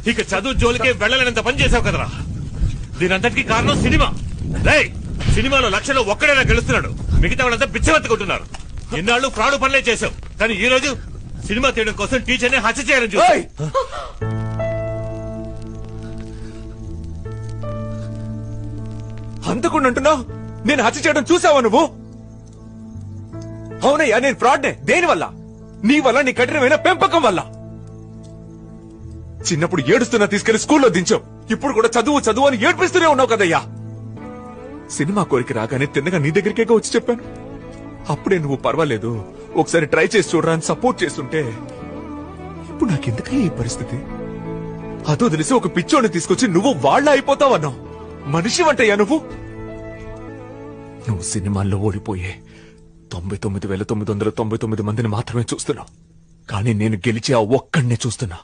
ఇక చదువు జోలికే వెళ్ళలేనంత పని చేసావు కదరా. దీనంతటికి కారణం సినిమా. రేయ్, సినిమాలో లక్షలో ఒక్కడైనా గెలుస్తున్నాడు, మిగతా వాళ్ళంతా బిచ్చవెత్తుకుంటున్నారు. ఇన్నాళ్ళు ఫ్రాడ్ పనులే చేశావు, కానీ ఈ రోజు సినిమా తీయడం కోసం టీచర్ని హత్య చేయాలని చూసావు. అంతకుండా అంటున్నావు, నేను హత్య చేయడం చూసావా నువ్వు? అవునయ్యా, నేను ఫ్రాడ్నే. దేనివల్ల? నీ వల్ల, నీ కఠినమైన పెంపకం వల్ల. చిన్నప్పుడు ఏడుస్తున్నా తీసుకెళ్లి స్కూల్లో దించావు, ఇప్పుడు కూడా చదువు చదువు అని ఏడ్పిస్తూనే ఉన్నావు కదయ్యా. సినిమా కోరిక రాగానే తిన్నగా నీ దగ్గరికే వచ్చి చెప్పాను. అప్పుడే నువ్వు పర్వాలేదు, ఒకసారి ట్రై చేసి చూడరా అని సపోర్ట్ చేస్తుంటే, ఇప్పుడు నాకెందుకయ్యా ఈ పరిస్థితి? అదో తెలిసి ఒక పిచ్చోని తీసుకొచ్చి నువ్వు వాళ్ళ అయిపోతావన్నావు. మనిషి వంటయ్యా నువ్వు. నువ్వు సినిమాల్లో ఓడిపోయే 99,999 మందిని మాత్రమే చూస్తున్నావు, కానీ నేను గెలిచి ఆ ఒక్కడినే చూస్తున్నా.